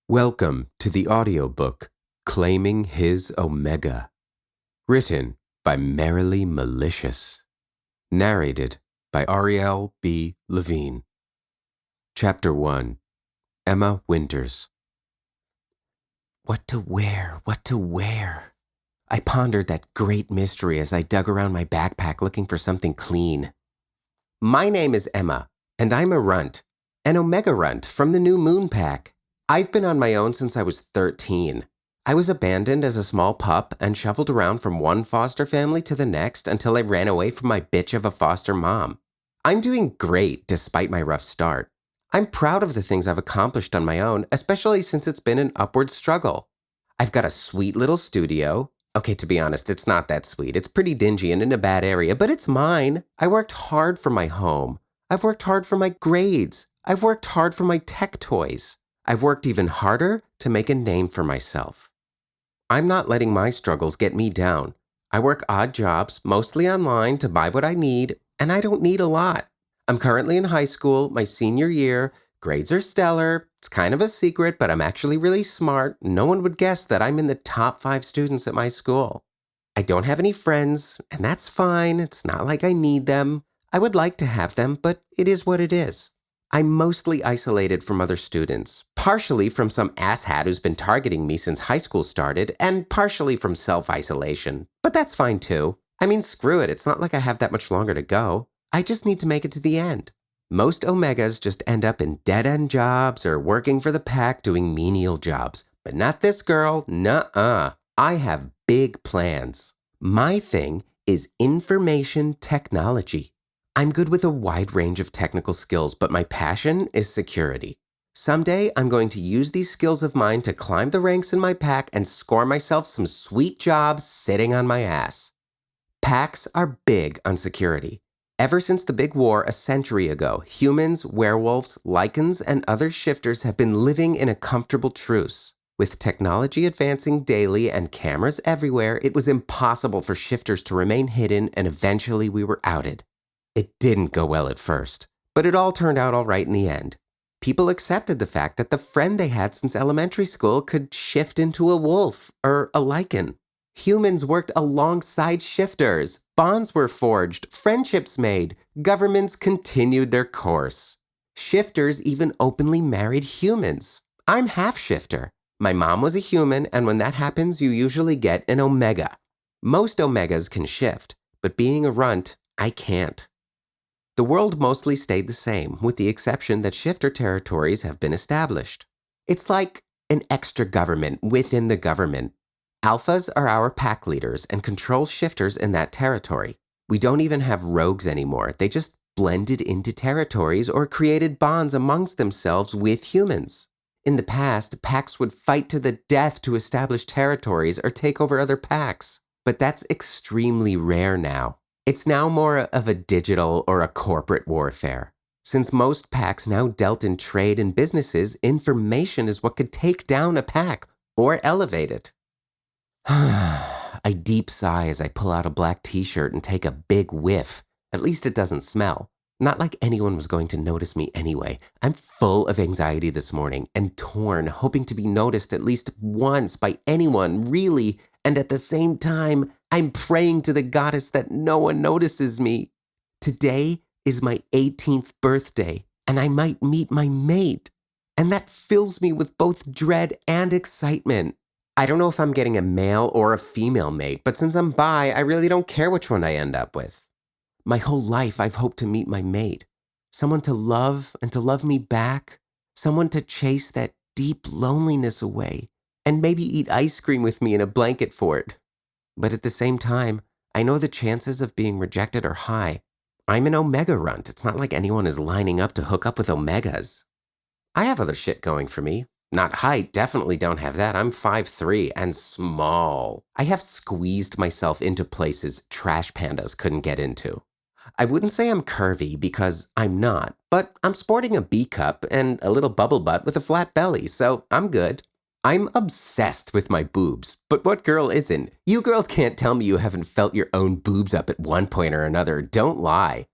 Welcome to the audiobook Claiming His Omega, written by Merrily Malicious, narrated by Ariel B. Levine. Chapter 1. Emma Winters. What to wear? What to wear? I pondered that great mystery as I dug around my backpack looking for something clean. My name is Emma, and I'm a runt, an Omega runt from the New Moon Pack. I've been on my own since I was 13. I was abandoned as a small pup and shuffled around from one foster family to the next until I ran away from my bitch of a foster mom. I'm doing great despite my rough start. I'm proud of the things I've accomplished on my own, especially since it's been an upward struggle. I've got a sweet little studio. Okay, to be honest, it's not that sweet. It's pretty dingy and in a bad area, but it's mine. I worked hard for my home. I've worked hard for my grades. I've worked hard for my tech toys. I've worked even harder to make a name for myself. I'm not letting my struggles get me down. I work odd jobs, mostly online, to buy what I need, and I don't need a lot. I'm currently in high school, my senior year. Grades are stellar. It's kind of a secret, but I'm actually really smart. No one would guess that I'm in the top 5 students at my school. I don't have any friends, and that's fine. It's not like I need them. I would like to have them, but it is what it is. I'm mostly isolated from other students, partially from some asshat who's been targeting me since high school started, and partially from self-isolation. But that's fine too. I mean, screw it, it's not like I have that much longer to go. I just need to make it to the end. Most Omegas just end up in dead-end jobs or working for the pack doing menial jobs. But not this girl, nuh-uh. I have big plans. My thing is information technology. I'm good with a wide range of technical skills, but my passion is security. Someday, I'm going to use these skills of mine to climb the ranks in my pack and score myself some sweet jobs sitting on my ass. Packs are big on security. Ever since the big war a century ago, humans, werewolves, lichens, and other shifters have been living in a comfortable truce. With technology advancing daily and cameras everywhere, it was impossible for shifters to remain hidden, and eventually we were outed. It didn't go well at first, but it all turned out all right in the end. People accepted the fact that the friend they had since elementary school could shift into a wolf or a lichen. Humans worked alongside shifters. Bonds were forged, friendships made, governments continued their course. Shifters even openly married humans. I'm half shifter. My mom was a human, and when that happens, you usually get an Omega. Most Omegas can shift, but being a runt, I can't. The world mostly stayed the same, with the exception that shifter territories have been established. It's like an extra government within the government. Alphas are our pack leaders and control shifters in that territory. We don't even have rogues anymore. They just blended into territories or created bonds amongst themselves with humans. In the past, packs would fight to the death to establish territories or take over other packs, but that's extremely rare now. It's now more of a digital or a corporate warfare. Since most packs now dealt in trade and businesses, information is what could take down a pack or elevate it. I deep sigh as I pull out a black t-shirt and take a big whiff. At least it doesn't smell. Not like anyone was going to notice me anyway. I'm full of anxiety this morning and torn, hoping to be noticed at least once by anyone, really, and at the same time, I'm praying to the goddess that no one notices me. Today is my 18th birthday, and I might meet my mate. And that fills me with both dread and excitement. I don't know if I'm getting a male or a female mate, but since I'm bi, I really don't care which one I end up with. My whole life, I've hoped to meet my mate. Someone to love and to love me back. Someone to chase that deep loneliness away, and maybe eat ice cream with me in a blanket fort. But at the same time, I know the chances of being rejected are high. I'm an Omega runt. It's not like anyone is lining up to hook up with Omegas. I have other shit going for me. Not height, definitely don't have that. I'm 5'3" and small. I have squeezed myself into places trash pandas couldn't get into. I wouldn't say I'm curvy because I'm not, but I'm sporting a B cup and a little bubble butt with a flat belly, so I'm good. I'm obsessed with my boobs, but what girl isn't? You girls can't tell me you haven't felt your own boobs up at one point or another. Don't lie.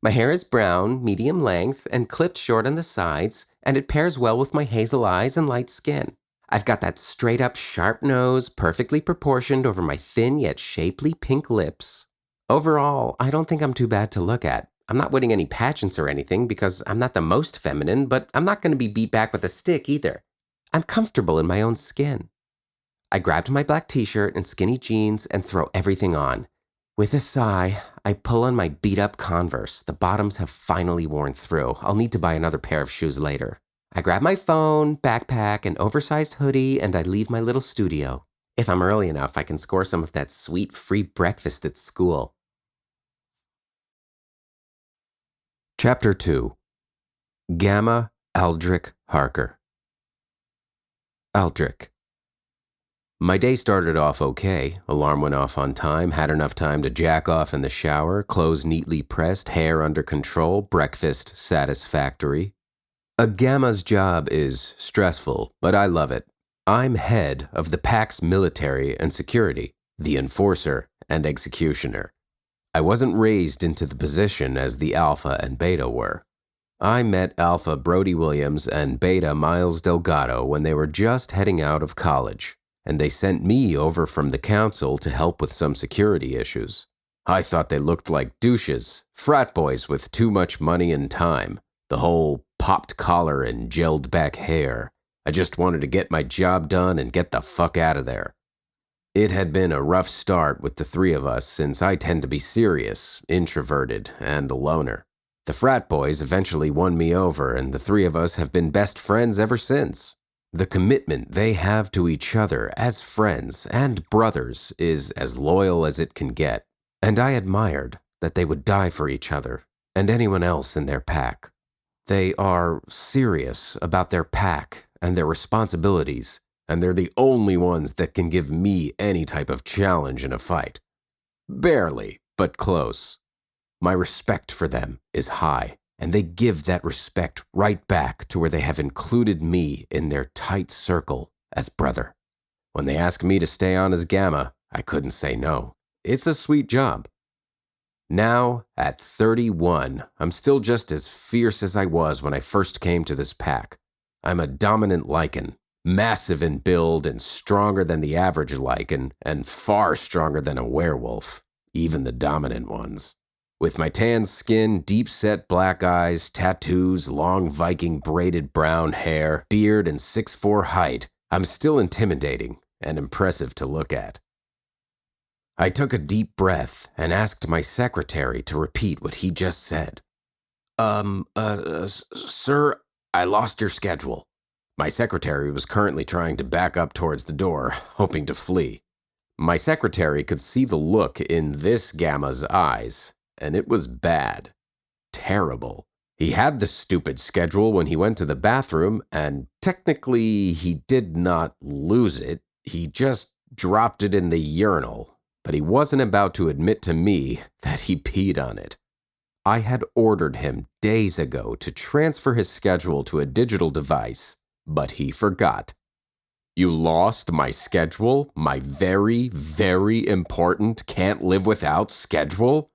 My hair is brown, medium length, and clipped short on the sides, and it pairs well with my hazel eyes and light skin. I've got that straight-up sharp nose, perfectly proportioned over my thin yet shapely pink lips. Overall, I don't think I'm too bad to look at. I'm not winning any pageants or anything because I'm not the most feminine, but I'm not going to be beat back with a stick either. I'm comfortable in my own skin. I grabbed my black t-shirt and skinny jeans and throw everything on. With a sigh, I pull on my beat-up Converse. The bottoms have finally worn through. I'll need to buy another pair of shoes later. I grab my phone, backpack, an oversized hoodie, and I leave my little studio. If I'm early enough, I can score some of that sweet free breakfast at school. Chapter 2. Gamma Aldrich Harker. Aldrich. My day started off okay. Alarm went off on time, had enough time to jack off in the shower, clothes neatly pressed, hair under control, breakfast satisfactory. A Gamma's job is stressful, but I love it. I'm head of the PAC's military and security, the enforcer and executioner. I wasn't raised into the position as the Alpha and Beta were. I met Alpha Brody Williams and Beta Miles Delgado when they were just heading out of college, and they sent me over from the council to help with some security issues. I thought they looked like douches, frat boys with too much money and time, the whole popped collar and gelled back hair. I just wanted to get my job done and get the fuck out of there. It had been a rough start with the three of us since I tend to be serious, introverted, and a loner. The frat boys eventually won me over, and the three of us have been best friends ever since. The commitment they have to each other as friends and brothers is as loyal as it can get, and I admired that they would die for each other and anyone else in their pack. They are serious about their pack and their responsibilities, and they're the only ones that can give me any type of challenge in a fight. Barely, but close. My respect for them is high, and they give that respect right back to where they have included me in their tight circle as brother. When they ask me to stay on as Gamma, I couldn't say no. It's a sweet job. Now, at 31, I'm still just as fierce as I was when I first came to this pack. I'm a dominant Lycan, massive in build and stronger than the average Lycan, and far stronger than a werewolf, even the dominant ones. With my tan skin, deep-set black eyes, tattoos, long Viking braided brown hair, beard, and 6'4" height, I'm still intimidating and impressive to look at. I took a deep breath and asked my secretary to repeat what he just said. Sir, I lost your schedule. My secretary was currently trying to back up towards the door, hoping to flee. My secretary could see the look in this Gamma's eyes, and it was bad. Terrible. He had the stupid schedule when he went to the bathroom, and technically he did not lose it. He just dropped it in the urinal. But he wasn't about to admit to me that he peed on it. I had ordered him days ago to transfer his schedule to a digital device, but he forgot. You lost my schedule? My very, very important can't live without schedule?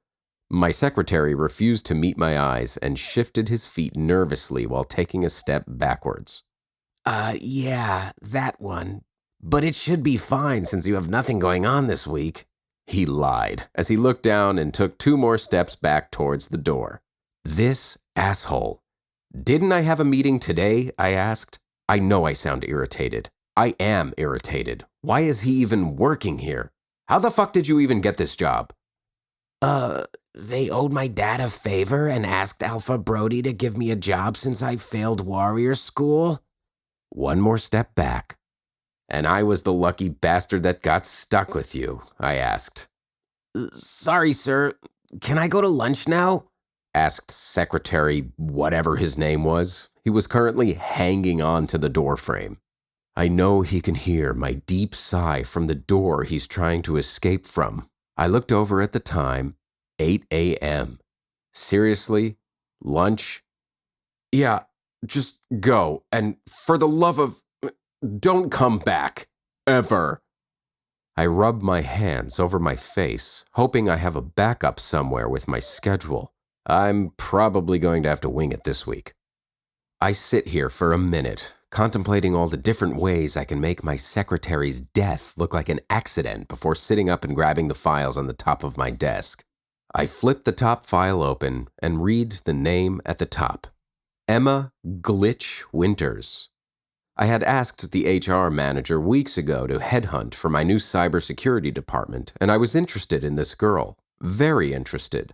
My secretary refused to meet my eyes and shifted his feet nervously while taking a step backwards. Yeah, that one. But it should be fine since you have nothing going on this week. He lied as he looked down and took 2 more steps back towards the door. This asshole. Didn't I have a meeting today? I asked. I know I sound irritated. I am irritated. Why is he even working here? How the fuck did you even get this job? They owed my dad a favor and asked Alpha Brody to give me a job since I failed warrior school. 1 more step back. And I was the lucky bastard that got stuck with you, I asked. Sorry, sir. Can I go to lunch now? Asked Secretary whatever his name was. He was currently hanging on to the doorframe. I know he can hear my deep sigh from the door he's trying to escape from. I looked over at the time, 8 a.m. Seriously? Lunch? Yeah, just go. And for the love of... don't come back. Ever. I rub my hands over my face, hoping I have a backup somewhere with my schedule. I'm probably going to have to wing it this week. I sit here for a minute, contemplating all the different ways I can make my secretary's death look like an accident before sitting up and grabbing the files on the top of my desk. I flip the top file open and read the name at the top. Emma Glitch Winters. I had asked the HR manager weeks ago to headhunt for my new cybersecurity department, and I was interested in this girl. Very interested.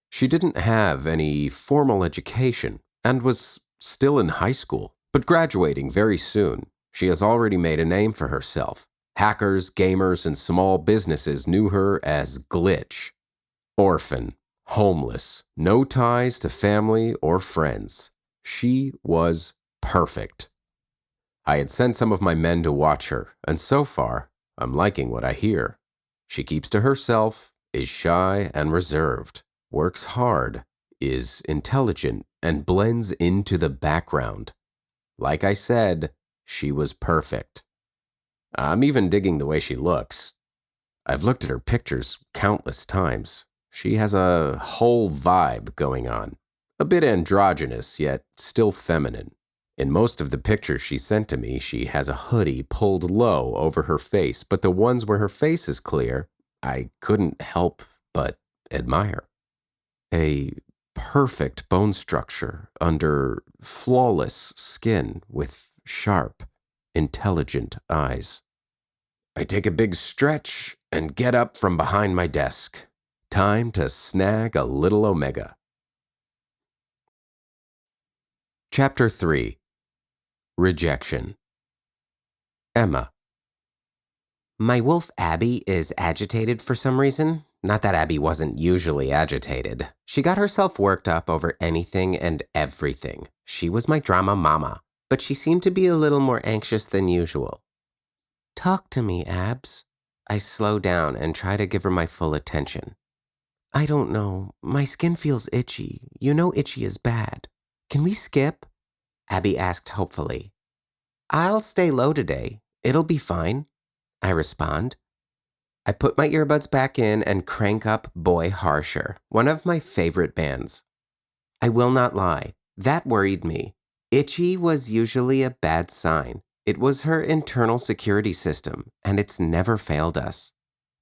She didn't have any formal education and was still in high school, but graduating very soon. She has already made a name for herself. Hackers, gamers, and small businesses knew her as Glitch. Orphan, homeless, no ties to family or friends. She was perfect. I had sent some of my men to watch her, and so far, I'm liking what I hear. She keeps to herself, is shy and reserved, works hard, is intelligent, and blends into the background. Like I said, she was perfect. I'm even digging the way she looks. I've looked at her pictures countless times. She has a whole vibe going on. A bit androgynous, yet still feminine. In most of the pictures she sent to me, she has a hoodie pulled low over her face, but the ones where her face is clear, I couldn't help but admire. A perfect bone structure under flawless skin with sharp, intelligent eyes. I take a big stretch and get up from behind my desk. Time to snag a little omega. Chapter 3. Rejection. Emma. My wolf Abby is agitated for some reason. Not that Abby wasn't usually agitated. She got herself worked up over anything and everything. She was my drama mama, but she seemed to be a little more anxious than usual. Talk to me, Abs. I slow down and try to give her my full attention. I don't know. My skin feels itchy. You know itchy is bad. Can we skip? Abby asked hopefully. I'll stay low today. It'll be fine, I respond. I put my earbuds back in and crank up Boy Harsher, one of my favorite bands. I will not lie, that worried me. Itchy was usually a bad sign. It was her internal security system, and it's never failed us.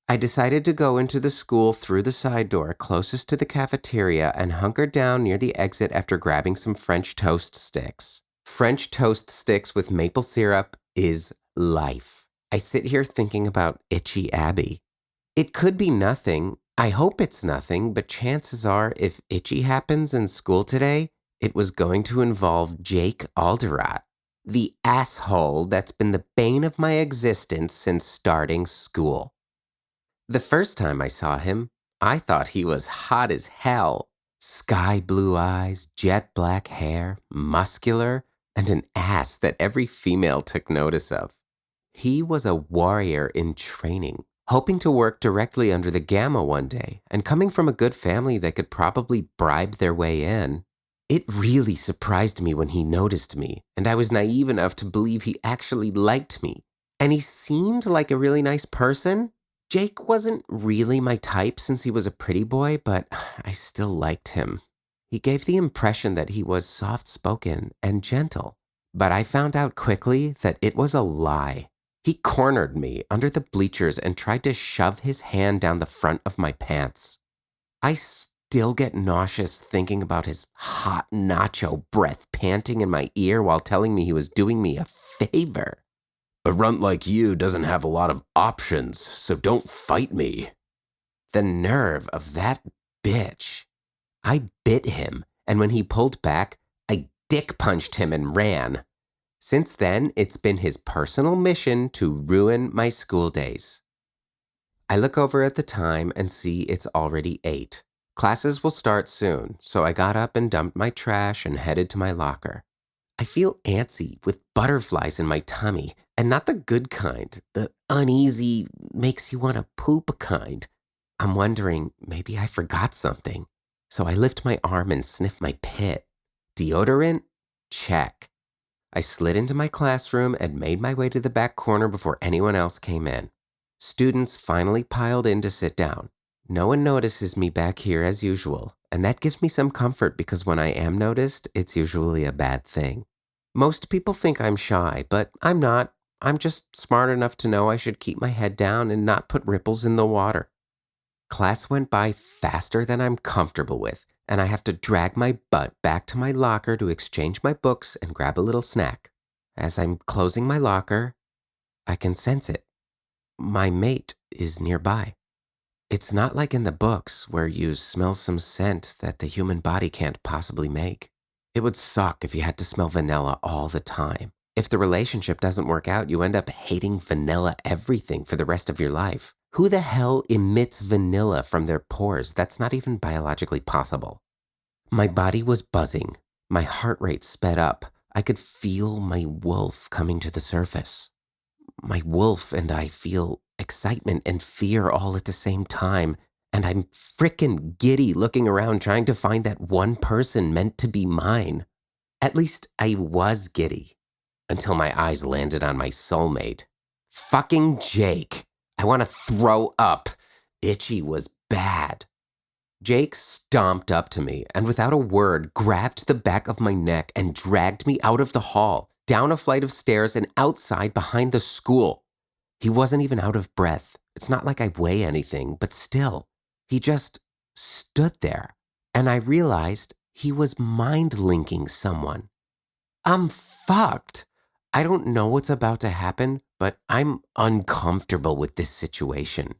I decided to go into the school through the side door closest to the cafeteria and hunkered down near the exit after grabbing some French toast sticks. French toast sticks with maple syrup is life. I sit here thinking about itchy Abby. It could be nothing. I hope it's nothing, but chances are if itchy happens in school today, it was going to involve Jake Alderat, the asshole that's been the bane of my existence since starting school. The first time I saw him, I thought he was hot as hell. Sky blue eyes, jet black hair, muscular, and an ass that every female took notice of. He was a warrior in training, hoping to work directly under the Gamma one day, and coming from a good family that could probably bribe their way in. It really surprised me when he noticed me, and I was naive enough to believe he actually liked me. And he seemed like a really nice person. Jake wasn't really my type since he was a pretty boy, but I still liked him. He gave the impression that he was soft-spoken and gentle, but I found out quickly that it was a lie. He cornered me under the bleachers and tried to shove his hand down the front of my pants. I still get nauseous thinking about his hot nacho breath panting in my ear while telling me he was doing me a favor. A runt like you doesn't have a lot of options, so don't fight me. The nerve of that bitch. I bit him, and when he pulled back, I dick punched him and ran. Since then, it's been his personal mission to ruin my school days. I look over at the time and see it's already 8. Classes will start soon, so I got up and dumped my trash and headed to my locker. I feel antsy with butterflies in my tummy, and not the good kind, the uneasy, makes you want to poop kind. I'm wondering, maybe I forgot something. So I lift my arm and sniff my pit. Deodorant? Check. I slid into my classroom and made my way to the back corner before anyone else came in. Students finally piled in to sit down. No one notices me back here as usual, and that gives me some comfort because when I am noticed, it's usually a bad thing. Most people think I'm shy, but I'm not. I'm just smart enough to know I should keep my head down and not put ripples in the water. Class went by faster than I'm comfortable with, and I have to drag my butt back to my locker to exchange my books and grab a little snack. As I'm closing my locker, I can sense it. My mate is nearby. It's not like in the books where you smell some scent that the human body can't possibly make. It would suck if you had to smell vanilla all the time. If the relationship doesn't work out, you end up hating vanilla everything for the rest of your life. Who the hell emits vanilla from their pores? That's not even biologically possible. My body was buzzing. My heart rate sped up. I could feel my wolf coming to the surface. My wolf and I feel excitement and fear all at the same time. And I'm frickin' giddy looking around trying to find that one person meant to be mine. At least I was giddy until my eyes landed on my soulmate. Fucking Jake. I want to throw up. Itchy was bad. Jake stomped up to me and without a word grabbed the back of my neck and dragged me out of the hall, down a flight of stairs and outside behind the school. He wasn't even out of breath. It's not like I weigh anything, but still, he just stood there. And I realized he was mind-linking someone. I'm fucked. I don't know what's about to happen, but I'm uncomfortable with this situation.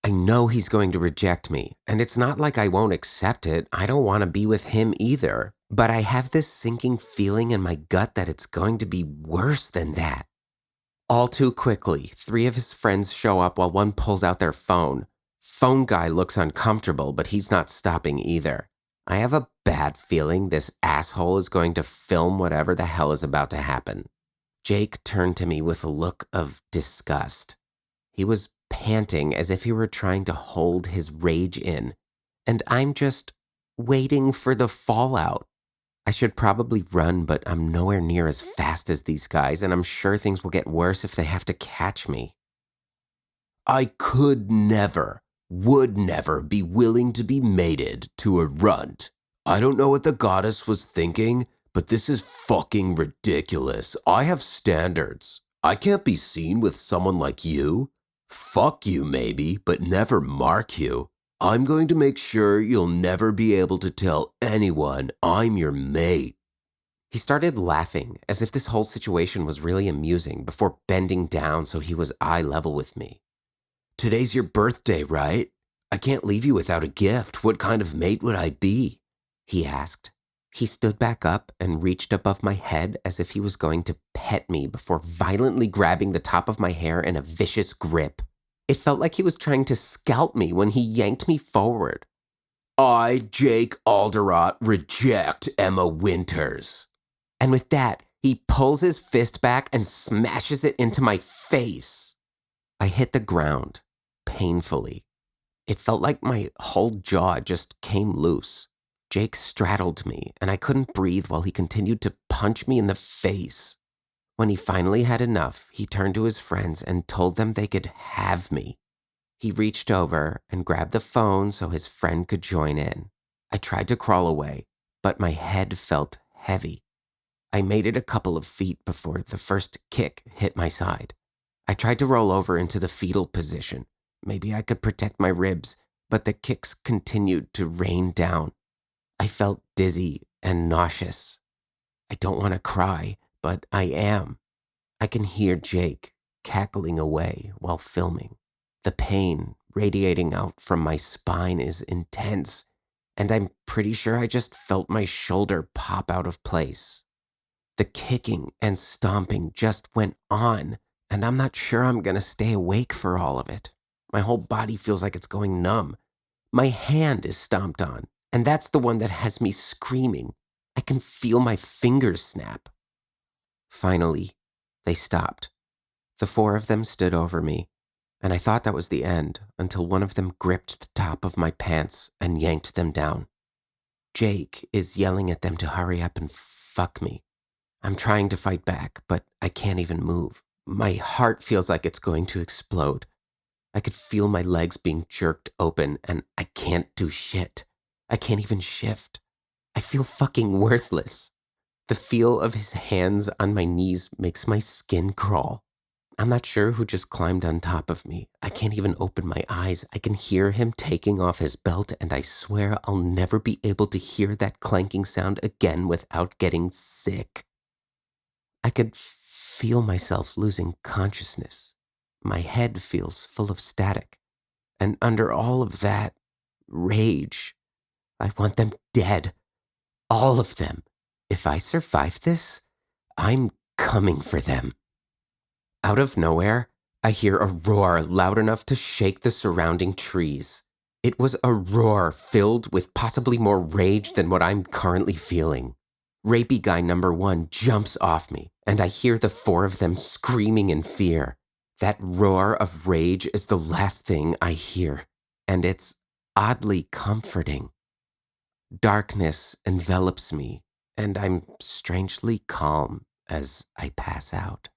I know he's going to reject me, and it's not like I won't accept it. I don't want to be with him either. But I have this sinking feeling in my gut that it's going to be worse than that. All too quickly, 3 of his friends show up while one pulls out their phone. Phone guy looks uncomfortable, but he's not stopping either. I have a bad feeling this asshole is going to film whatever the hell is about to happen. Jake turned to me with a look of disgust. He was panting as if he were trying to hold his rage in, and I'm just waiting for the fallout. I should probably run, but I'm nowhere near as fast as these guys, and I'm sure things will get worse if they have to catch me. I could never, would never be willing to be mated to a runt. I don't know what the goddess was thinking, but this is fucking ridiculous. I have standards. I can't be seen with someone like you. Fuck you maybe, but never mark you. I'm going to make sure you'll never be able to tell anyone I'm your mate. He started laughing as if this whole situation was really amusing before bending down so he was eye level with me. Today's your birthday, right? I can't leave you without a gift. What kind of mate would I be? He asked. He stood back up and reached above my head as if he was going to pet me before violently grabbing the top of my hair in a vicious grip. It felt like he was trying to scalp me when he yanked me forward. I, Jake Alderott, reject Emma Winters. And with that, he pulls his fist back and smashes it into my face. I hit the ground, painfully. It felt like my whole jaw just came loose. Jake straddled me, and I couldn't breathe while he continued to punch me in the face. When he finally had enough, he turned to his friends and told them they could have me. He reached over and grabbed the phone so his friend could join in. I tried to crawl away, but my head felt heavy. I made it a couple of feet before the first kick hit my side. I tried to roll over into the fetal position. Maybe I could protect my ribs, but the kicks continued to rain down. I felt dizzy and nauseous. I don't want to cry, but I am. I can hear Jake cackling away while filming. The pain radiating out from my spine is intense, and I'm pretty sure I just felt my shoulder pop out of place. The kicking and stomping just went on, and I'm not sure I'm going to stay awake for all of it. My whole body feels like it's going numb. My hand is stomped on, and that's the one that has me screaming. I can feel my fingers snap. Finally, they stopped. The 4 of them stood over me, and I thought that was the end until one of them gripped the top of my pants and yanked them down. Jake is yelling at them to hurry up and fuck me. I'm trying to fight back, but I can't even move. My heart feels like it's going to explode. I could feel my legs being jerked open, and I can't do shit. I can't even shift. I feel fucking worthless. The feel of his hands on my knees makes my skin crawl. I'm not sure who just climbed on top of me. I can't even open my eyes. I can hear him taking off his belt, and I swear I'll never be able to hear that clanking sound again without getting sick. I could feel myself losing consciousness. My head feels full of static. And under all of that, rage. I want them dead. All of them. If I survive this, I'm coming for them. Out of nowhere, I hear a roar loud enough to shake the surrounding trees. It was a roar filled with possibly more rage than what I'm currently feeling. Rapey guy number 1 jumps off me, and I hear the 4 of them screaming in fear. That roar of rage is the last thing I hear, and it's oddly comforting. Darkness envelops me, and I'm strangely calm as I pass out.